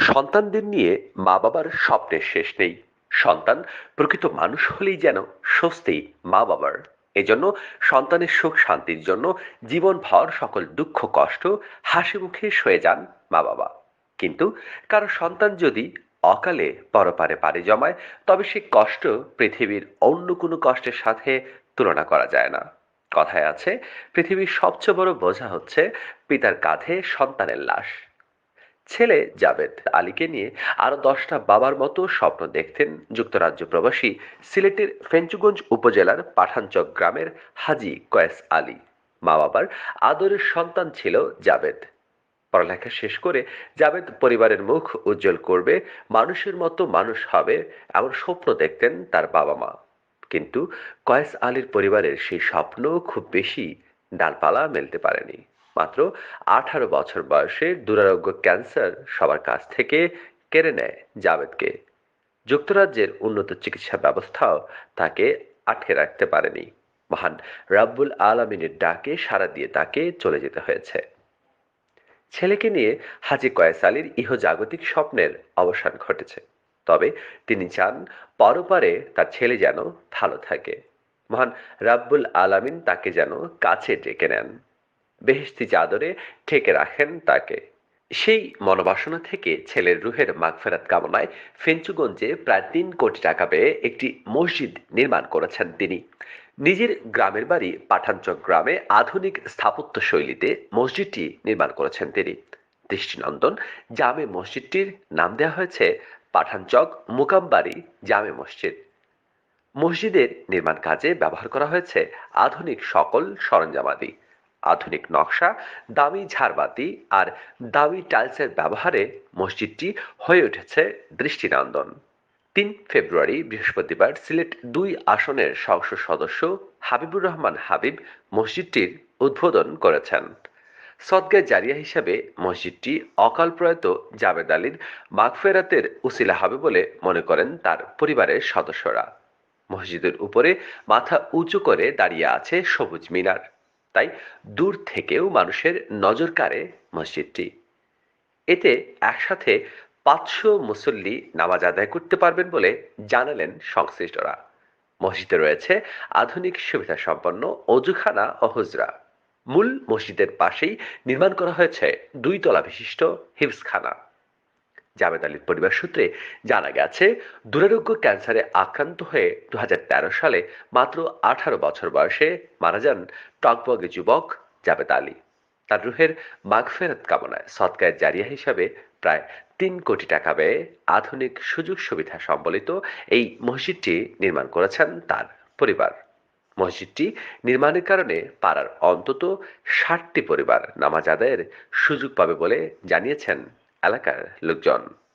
সন্তানদের নিয়ে মা-বাবার স্বপ্নের শেষ নেই। সন্তান প্রকৃত মানুষ হলেই যেন স্বস্তি মা-বাবার। এজন্য সন্তানের সুখ শান্তির জন্য জীবনভর সকল দুঃখ কষ্ট হাসিমুখে সয়ে যান মা-বাবা। কিন্তু কারো সন্তান যদি অকালে পরপারে পাড়ি জমায়, তবে সে কষ্ট পৃথিবীর অন্য কোনো কষ্টের সাথে তুলনা করা যায় না। কথায় আছে, পৃথিবীর সবচেয়ে বড় বোঝা হচ্ছে পিতার কাঁধে সন্তানের লাশ। ছেলে জাবেদ আলীকে নিয়ে আরো 10টা বাবার মতো স্বপ্ন দেখতেন যুক্তরাজ্য প্রবাসী সিলেটের ফেঞ্চুগঞ্জ উপজেলার পাঠানচক গ্রামের হাজী কয়েস আলী। মা বাবার আদরের সন্তান ছিল জাবেদ। পড়ালেখা শেষ করে জাবেদ পরিবারের মুখ উজ্জ্বল করবে, মানুষের মতো মানুষ হবে, এমন স্বপ্ন দেখতেন তার বাবা মা। কিন্তু কয়েস আলীর পরিবারের সেই স্বপ্ন খুব বেশি ডালপালা মেলতে পারেনি। মাত্র 18 বছর বয়সে দুরারোগ্য ক্যান্সার সবার কাছ থেকে কেড়ে নেয় জাবেদকে। যুক্তরাজ্যের উন্নত চিকিৎসা ব্যবস্থাও তাকে আটকে রাখতে পারেনি। মহান রাব্বুল আলামিনের ডাকে সাড়া দিয়ে তাকে চলে যেতে হয়েছে। ছেলেকে নিয়ে হাজী কয়েস আলীর ইহজাগতিক স্বপ্নের অবসান ঘটেছে। তবে তিনি চান পরপারে তার ছেলে যেন ভালো থাকে। মহান রাব্বুল আলামিন তাকে যেন কাছে ডেকে নেন, বেহেশতি চাদরে ঠেকে রাখেন তাকে। সেই মনোবাসনা থেকে ছেলের রুহের মাগফেরাত কামনায় ফেঞ্চুগঞ্জে প্রায় 3 কোটি টাকা ব্যয়ে একটি মসজিদ নির্মাণ করেছেন তিনি। নিজের গ্রামের বাড়ি পাঠানচক গ্রামে আধুনিক স্থাপত্য শৈলীতে মসজিদটি নির্মাণ করেছেন তিনি। দৃষ্টিনন্দন জামে মসজিদটির নাম দেওয়া হয়েছে পাঠানচক মুকামবাড়ি জামে মসজিদ। মসজিদের নির্মাণ কাজে ব্যবহার করা হয়েছে আধুনিক সকল সরঞ্জামাদি। আধুনিক নকশা, দামি ঝাড়বাতি আর দামি টাইলসের ব্যবহারে মসজিদটি হয়ে উঠেছে দৃষ্টিনন্দন। 3 ফেব্রুয়ারি বৃহস্পতিবার সিলেট 2 আসনের সংসদ সদস্য হাবিবুর রহমান হাবিব মসজিদটির উদ্বোধন করেছেন। সদকায়ে জারিয়া হিসাবে মসজিদটি অকাল প্রয়াত জাবেদ আলীর মাগফেরাতের উসিলা হবে বলে মনে করেন তার পরিবারের সদস্যরা। মসজিদের উপরে মাথা উঁচু করে দাঁড়িয়ে আছে সবুজ মিনার, তাই দূর থেকেও মানুষের নজর কাড়ে মসজিদটি। এতে একসাথে 500 মুসল্লি নামাজ আদায় করতে পারবেন বলে জানালেন সংশ্লিষ্টরা। মসজিদে রয়েছে আধুনিক সুবিধা সম্পন্ন অজুখানা ও হুজরা। মূল মসজিদের পাশেই নির্মাণ করা হয়েছে 2 তলা বিশিষ্ট হিফজখানা। জাবেদ আলীর পরিবার সূত্রে জানা গেছে, দুরারোগ্য ক্যান্সারে আক্রান্ত হয়ে 2013 সালে মাত্র 18 বছর বয়সে মারা যান টগবগে যুবক জাবেদ আলী। তার রুহের মাগফেরাত কামনায় সদকায়ে জারিয়া হিসাবে প্রায় 3 কোটি টাকা ব্যয়ে আধুনিক সুযোগ সুবিধা সম্বলিত এই মসজিদটি নির্মাণ করেছেন তার পরিবার। মসজিদটি নির্মাণের কারণে পাড়ার অন্তত 60টি পরিবার নামাজ আদায়ের সুযোগ পাবে বলে জানিয়েছেন এলাকার লোকজন।